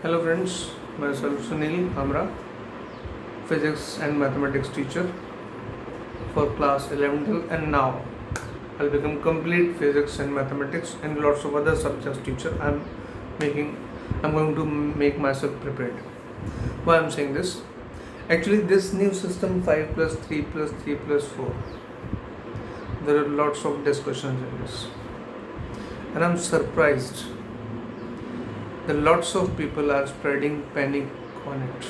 Hello friends, myself Sunil Amra, physics and mathematics teacher for class 11 and now I'll become complete physics and mathematics and lots of other subjects teacher. I'm going to make myself prepared. Why I'm saying this? Actually this new system 5 plus 3 plus 3 plus 4, there are lots of discussions in this and I'm surprised that lots of people are spreading panic on it.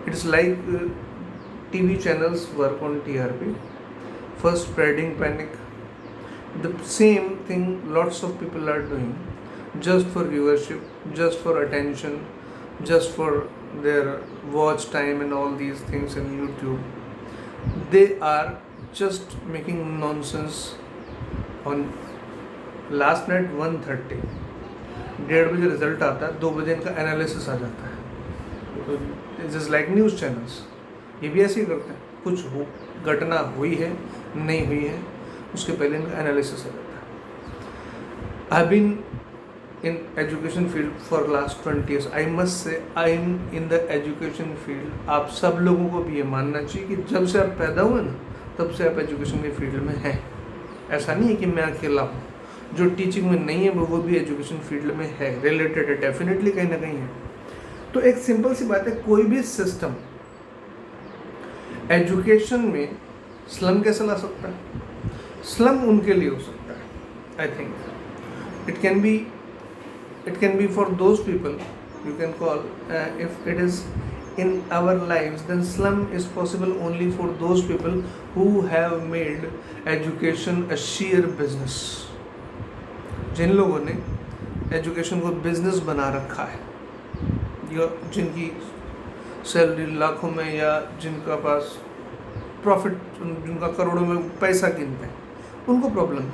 It's like TV channels work on TRP, first spreading panic. The same thing lots of people are doing just for viewership, just for attention, just for their watch time and all these things in YouTube. They are just making nonsense on last night 1:30 1:30 result आता है, 2 बजे इनका analysis आ जाता है. तो it is like news channels, ये भी ऐसे ही करते हैं. कुछ घटना हुई है नहीं हुई है उसके पहले इनका एनालिसिस आ जाता है. I have been in education field for last 20 years. I must say I am in the education field. आप सब लोगों को भी ये मानना चाहिए कि जब से आप पैदा हुए ना तब से आप एजुकेशन के फील्ड में हैं. ऐसा नहीं है कि मैं अकेला हूँ. जो टीचिंग में नहीं है वो भी एजुकेशन फील्ड में है, रिलेटेड है, डेफिनेटली कहीं ना कहीं है. तो एक सिंपल सी बात है, कोई भी सिस्टम एजुकेशन में स्लम कैसे ला सकता है? स्लम उनके लिए हो सकता है. I think it can be for those people you can call, if it is in our lives, then slum is possible only for those people who have made education a sheer business. जिन लोगों ने education को business बना रखा है, या जिनकी salary लाखों में, या जिनका पास प्रॉफिट, जिनका करोड़ों में पैसा गिनते हैं, उनको प्रॉब्लम है.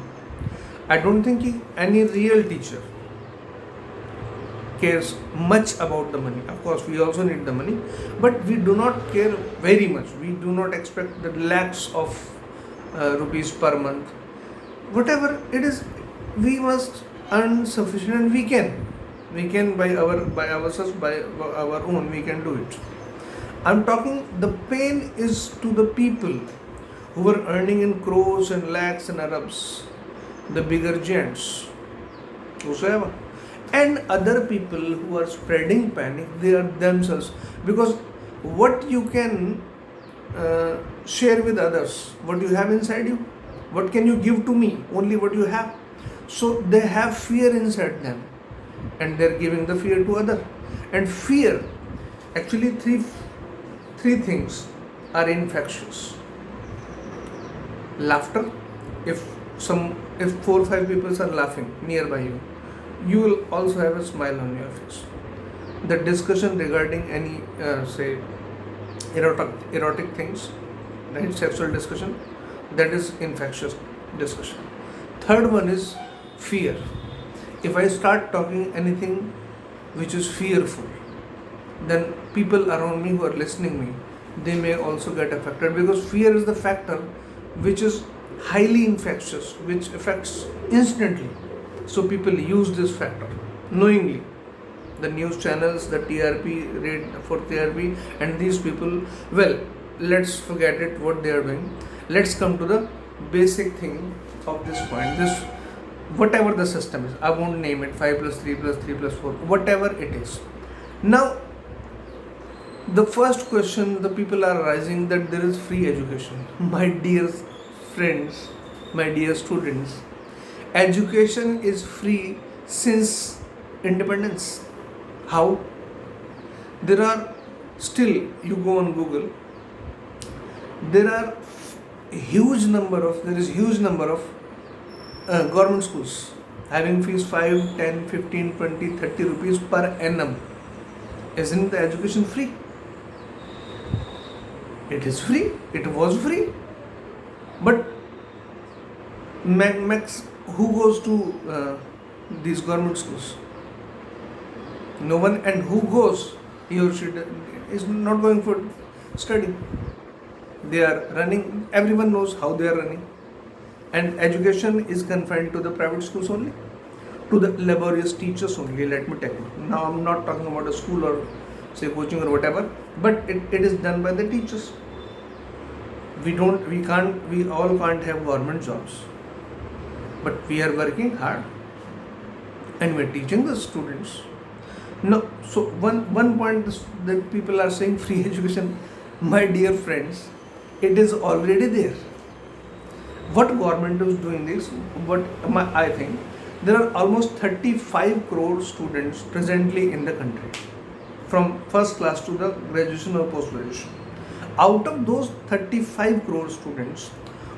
आई डोंट थिंक कि any real teacher cares much about the money. Of course we also need the money, but we do not care very much. We do not expect the lakhs of rupees per month. Whatever it is, we must earn sufficient, and we can by ourselves, by our own, we can do it. I'm talking, the pain is to the people who are earning in crores and lakhs and arabs, the bigger giants, whosoever. And other people who are spreading panic, they are themselves, because what you can share with others, what you have inside you, what can you give to me? Only what you have. So they have fear inside them and they're giving the fear to other. And fear, actually three things are infectious. Laughter, if 4 or 5 people are laughing nearby you will also have a smile on your face. The discussion regarding any say erotic things, right, sexual discussion, that is infectious discussion. Third one is fear. If I start talking anything which is fearful, then people around me who are listening me, they may also get affected, because fear is the factor which is highly infectious, which affects instantly. So people use this factor knowingly. The news channels, the TRP rate for TRP, and these people, well, let's forget it what they are doing. Let's come to the basic thing of this point. This, whatever the system is, I won't name it, 5 plus 3 plus 3 plus 4, whatever it is. Now the first question the people are raising, that there is free education. My dear friends, my dear students, education is free since independence. How? There are still, you go on Google, there is huge number of government schools having fees 5, 10, 15, 20, 30 rupees per annum. Isn't the education free? It is free. It was free. But max, who goes to these government schools? No one. And who goes, he or she is not going for study. They are running, everyone knows how they are running, and education is confined to the private schools only. to the laborious teachers only, let me tell you. Now I'm not talking about a school or say coaching or whatever, but it is done by the teachers. We all can't have government jobs, but we are working hard and we're teaching the students. No, so one point that people are saying free education, my dear friends, it is already there. What government is doing this? I think there are almost 35 crore students presently in the country, from first class to the graduation or post graduation. Out of those 35 crore students,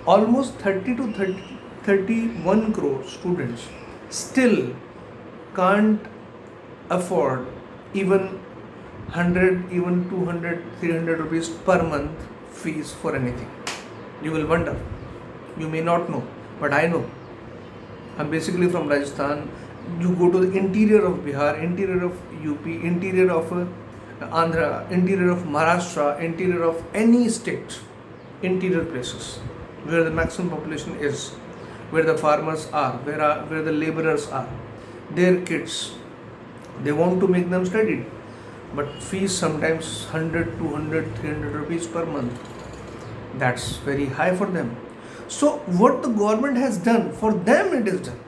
almost 31 crore students still can't afford even 100, even 200, 300 rupees per month fees for anything. You will wonder. You may not know, but I know. I'm basically from Rajasthan. You go to the interior of Bihar, interior of UP, interior of Andhra, interior of Maharashtra, interior of any state, interior places where the maximum population is, where the farmers are, where the laborers are, their kids, they want to make them study, but fees sometimes 100, 200, 300 rupees per month. That's very high for them. So what the government has done, for them it is done.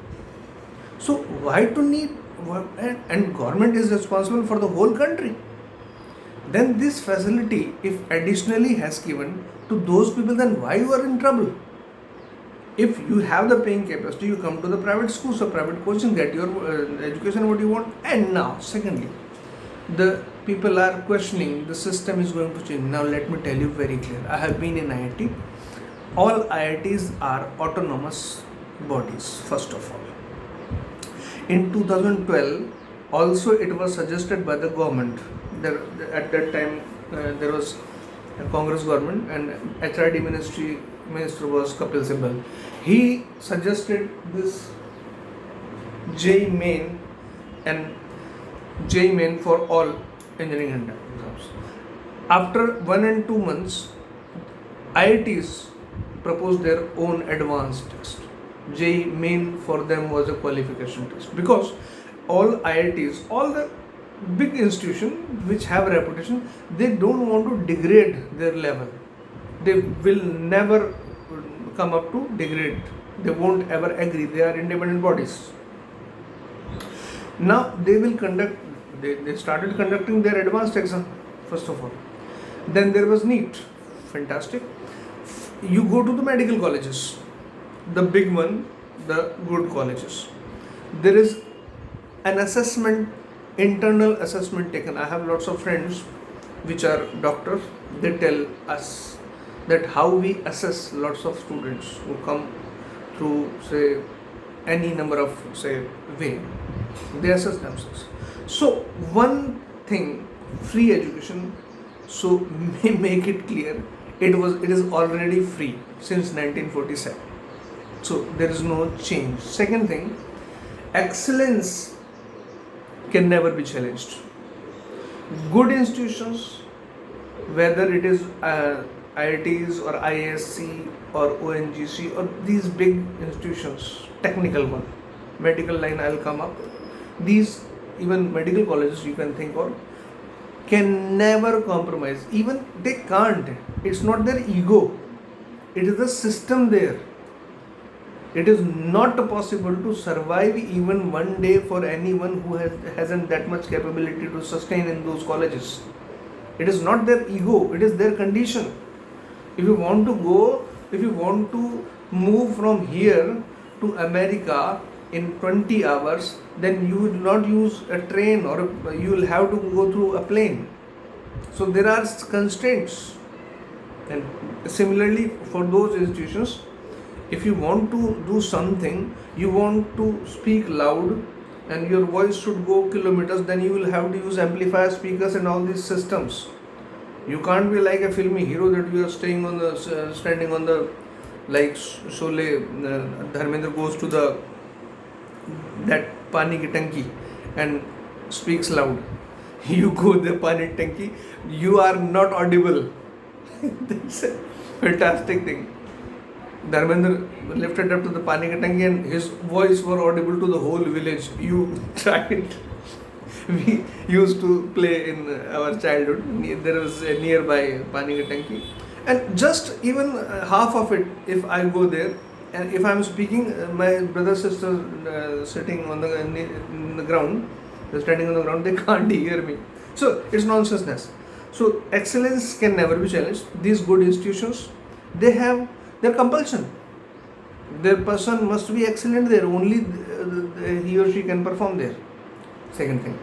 So why to need, and government is responsible for the whole country. Then this facility, if additionally has given to those people, then why you are in trouble? If you have the paying capacity, you come to the private schools or private coaching, get your education what you want. And now, secondly, the people are questioning the system is going to change. Now let me tell you very clear. I have been in IIT. All IITs are autonomous bodies, first of all. In 2012, also it was suggested by the government. At that time, there was a Congress government and HRD minister was Kapil Sibal. He suggested this JEE Main and JEE Main for all engineering exams. After 1 and 2 months, IITs proposed their own advanced test. JEE Main for them was a qualification test, because all IITs, all the big institutions which have a reputation, they don't want to degrade their level. They will never come up to degrade. They won't ever agree. They are independent bodies. Now they will conduct, they started conducting their advanced exam, first of all. Then there was NEET. Fantastic. You go to the medical colleges, the big one, the good colleges. There is an assessment, internal assessment taken. I have lots of friends which are doctors. They tell us that how we assess lots of students who come through, say, any number of, say, way. They assess themselves. So one thing, free education, so make it clear, it is already free since 1947. So there is no change. Second thing, excellence can never be challenged. Good institutions, whether it is IITs or ISC or ONGC or these big institutions, technical one, medical line I'll come up, these even medical colleges you can think of, can never compromise. Even they can't. It's not their ego. It is the system there. It is not possible to survive even one day for anyone who hasn't that much capability to sustain in those colleges. It is not their ego, it is their condition. If you want to move from here to America in 20 hours, then you will not use a train, or you will have to go through a plane. So there are constraints. And similarly for those institutions, if you want to do something, you want to speak loud and your voice should go kilometers, then you will have to use amplifier speakers and all these systems. You can't be like a filmy hero that you are standing on the like Sholay, Dharmendra goes to that pani ki tanki and speaks loud. You go the pani tanki, you are not audible. That's a fantastic thing. Dharmendra lifted up to the pani ki tanki and his voice were audible to the whole village. You tried. We used to play in our childhood. There was a nearby pani ki tanki, and just even half of it, if I go there and if I'm speaking, my brother sister sitting on in the ground, they're standing on the ground, they can't hear me. So it's nonsense. So excellence can never be challenged. These good institutions, they have their compulsion. Their person must be excellent there. Only he or she can perform there. Second thing.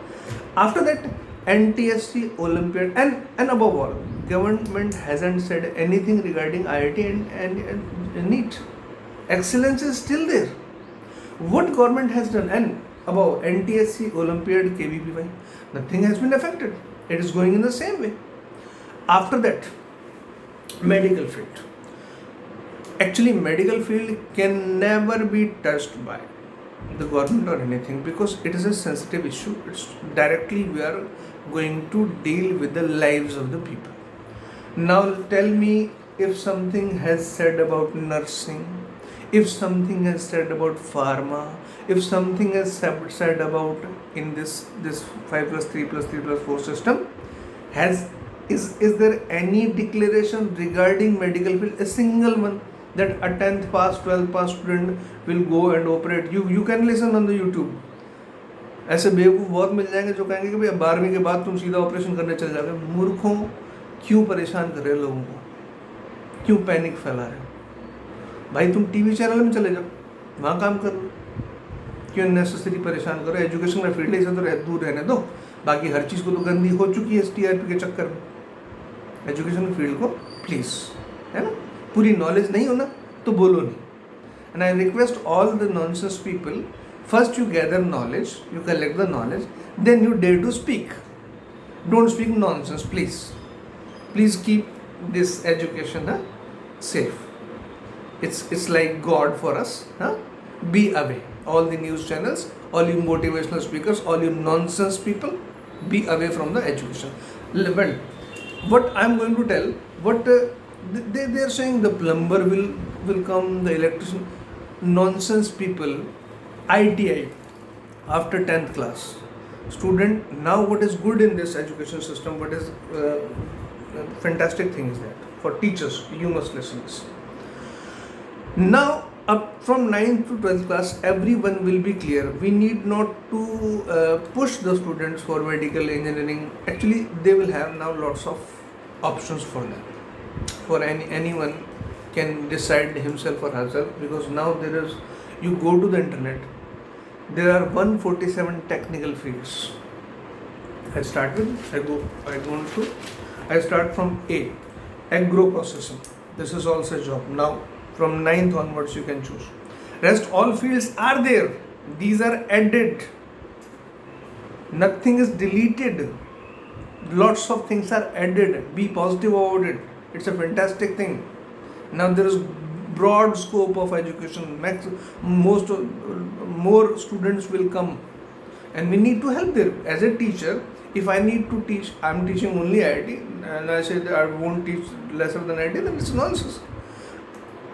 After that, NTSC, Olympiad, and above all, government hasn't said anything regarding IIT and NEET. Excellence is still there. What government has done, and above NTSC, Olympiad, KVPY, nothing has been affected. It is going in the same way. After that, medical field. Actually, medical field can never be touched by the government or anything because it is a sensitive issue. It's directly we are going to deal with the lives of the people. Now tell me, if something has said about nursing, if something has said about pharma, if something has said about in this 5+3+3+4 system, is there any declaration regarding medical field? A single one that a 10th pass, 12th pass student will go and operate. You can listen on the YouTube. ऐसे बेवकूफ़ बहुत मिल जाएंगे जो कहेंगे कि भाई 12वीं के बाद तुम सीधा ऑपरेशन करने चल जाओगे. मूर्खों, क्यों परेशान कर रहे हो लोगों को, क्यों पैनिक फैला रहे हो? भाई तुम टीवी चैनल में चले जाओ, वहाँ काम कर लो, क्यों नेसेसरी परेशान करो? एजुकेशन का फील्ड है, इसे तो दूर रहने दो. बाकी हर चीज़ को तो गंदी हो चुकी है इस TRP के चक्कर में. एजुकेशन फील्ड को प्लीज़, है ना, पूरी नॉलेज नहीं हो ना तो बोलो नहीं. And I request all the nonsense people, first you gather knowledge, you collect the knowledge, then you dare to speak. Don't speak nonsense, please. Please keep this education safe. It's like God for us. Be away. All the news channels, all you motivational speakers, all you nonsense people, be away from the education. Well, what I'm going to tell, what they're saying the plumber will come, the electrician. Nonsense people. ITI after 10th class student. Now what is good in this education system, what is fantastic thing is that for teachers, you must listen this. Now up from 9th to 12th class, everyone will be clear. We need not to push the students for medical engineering. Actually they will have now lots of options for them. For anyone can decide himself or herself, because now there is, you go to the internet, there are 147 technical fields. I start from A, agro processing. This is also a job. Now from 9th onwards you can choose. Rest all fields are there. These are added. Nothing is deleted. Lots of things are added. Be positive about it. It's a fantastic thing. Now there is broad scope of education. More students will come, and we need to help them. As a teacher, if I need to teach, I'm teaching only IIT, and I say that I won't teach lesser than IIT, then it's nonsense.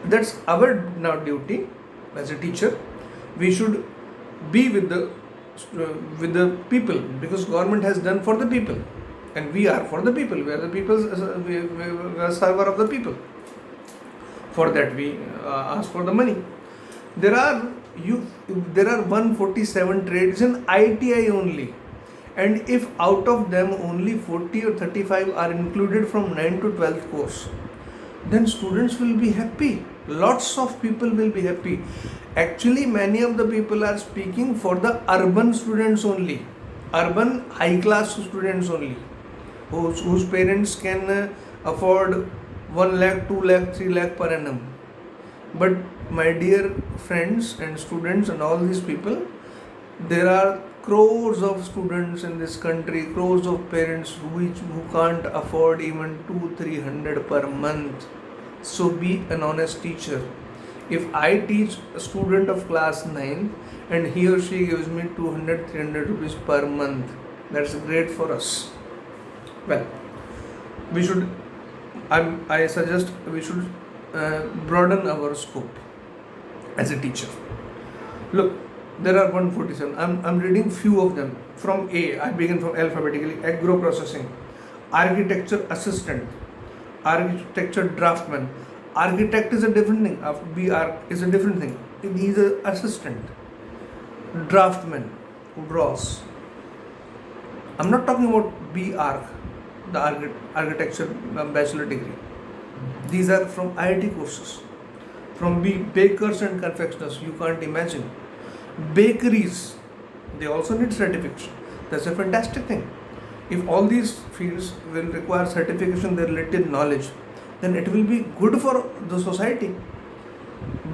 That's our now duty as a teacher. We should be with the people, because government has done for the people, and we are for the people. We are the people's, we are server of the people. For that we ask for the money. There are 147 trades in ITI only, and if out of them only 40 or 35 are included from 9 to 12th course, then students will be happy. Lots of people will be happy. Actually, many of the people are speaking for the urban students only, urban high class students only, whose parents can afford 1 lakh, 2 lakh, 3 lakh per annum. But my dear friends and students and all these people, there are crores of students in this country, crores of parents who can't afford even 200-300 per month. So be an honest teacher. If I teach a student of class 9 and he or she gives me 200-300 rupees per month, that's great for us. Well, I suggest we should broaden our scope as a teacher. Look, there are 147. I'm reading few of them. From A, I begin from alphabetically. Agro processing, architecture assistant, architecture draftsman. Architect is a different thing. BR is a different thing. He's an assistant. Draftsman, gross. I'm not talking about BArch, the architecture bachelor degree. These are from IIT courses. From B, bakers and confectioners, you can't imagine. Bakeries, they also need certification. That's a fantastic thing. If all these fields will require certification, their related knowledge, then it will be good for the society.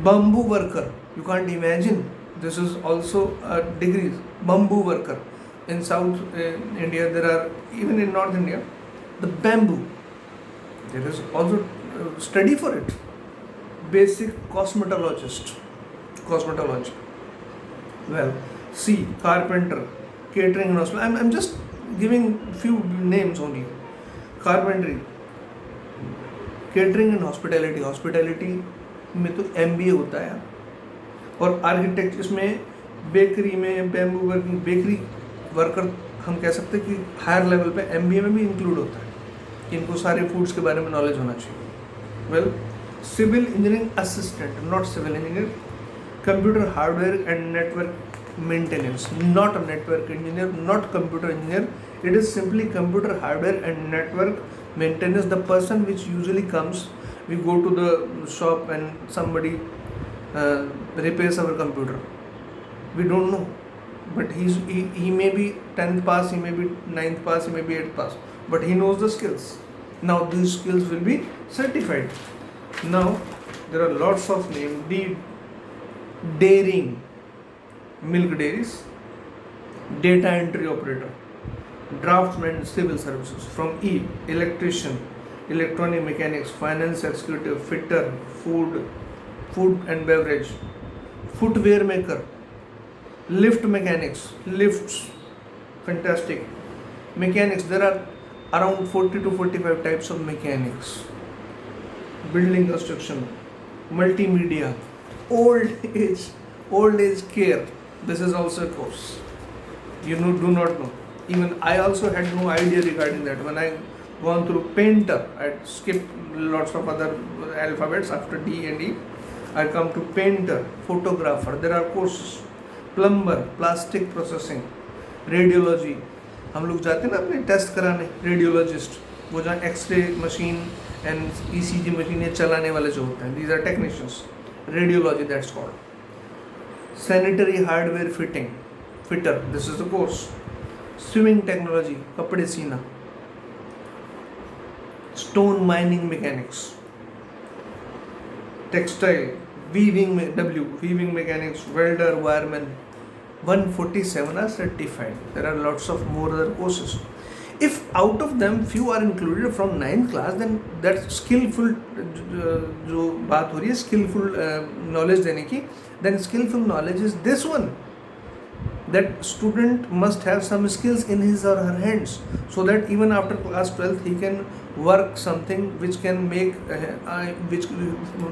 Bamboo worker, you can't imagine. This is also a degree. Bamboo worker. In South India, there are, even in North India, the bamboo. There is also study for it. Basic cosmetologist, cosmetology. Well, C, carpenter, catering and hospitality. I'm just giving few names only. Carpentry, catering and hospitality. Hospitality में तो MBA होता है. और architect इसमें bakery में bamboo working bakery worker हम कह सकते हैं कि हायर लेवल पे MBA में भी इंक्लूड होता है. इनको सारे फूड्स के बारे में नॉलेज होना चाहिए. Well, civil engineering assistant, not civil engineer. Computer hardware and network maintenance, not a network engineer, not computer engineer. It is simply computer hardware and network maintenance. The person which usually comes, we go to the shop and somebody repairs our computer. We don't know, but he may be 10th pass, he may be 9th pass, he may be 8th pass, but he knows the skills. Now these skills will be certified. Now there are lots of names. Dairying, milk dairies. Data entry operator, draftsman, civil services. From E, electrician, electronic mechanics, finance executive, fitter, food and beverage, footwear maker, lift mechanics, lifts, fantastic. Mechanics, there are around 40 to 45 types of mechanics. Building construction, multimedia, old age care, this is also a course. You do not know. Even I also had no idea regarding that. When I gone through painter, I skipped lots of other alphabets after D and E. I come to painter, photographer. There are courses. Plumber, plastic processing, radiology. हम लोग जाते हैं ना अपने test कराने. Radiologist, वो जहाँ x ray machine and ECG मशीनें चलाने वाले जो होते हैं. These are technicians. Radiology, that's called. Sanitary hardware fitting, fitter. This is the course. Swimming technology, कपड़े सीना. Stone mining mechanics, textile, weaving mechanics, welder, wireman. 147 are certified. There are lots of more other courses. If out of them few are included from 9th class, then that skillful जो बात हो रही है skillful knowledge देने की, then skillful knowledge is this one. That student must have some skills in his or her hands, so that even after class 12th he can work something which can make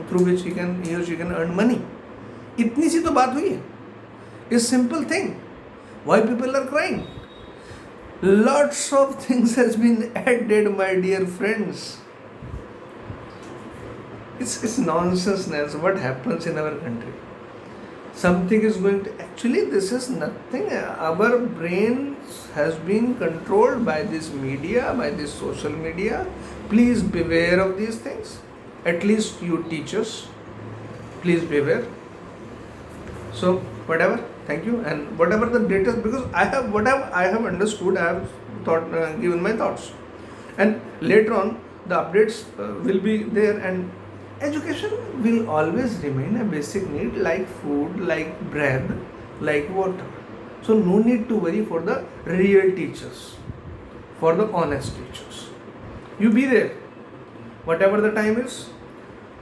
through which he or she can earn money. इतनी सी तो बात हुई है. It's simple thing. Why people are crying? Lots of things has been added, my dear friends. It's nonsense. What happens in our country? Something is going to, actually this is nothing. Our brain has been controlled by this media, by this social media. Please beware of these things. At least you teachers, please beware. So whatever, thank you. And whatever the data, because I have understood, I have thought, given my thoughts, and later on the updates will be there. And education will always remain a basic need, like food, like bread, like water. So no need to worry for the real teachers, for the honest teachers. You be there. Whatever the time is,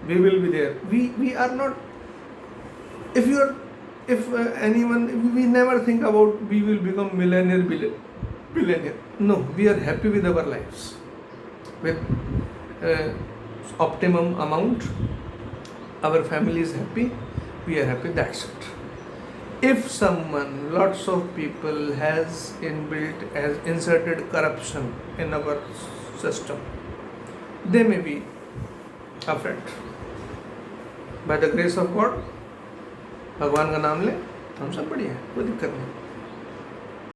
we will be there. We are not, if we never think about we will become billionaire. No, we are happy with our lives, with optimum amount, our family is happy, we are happy, that's it. If someone, lots of people has inserted corruption in our system, they may be afraid. By the grace of God, भगवान का नाम ले, हम सब बढ़िया है, कोई दिक्कत नहीं.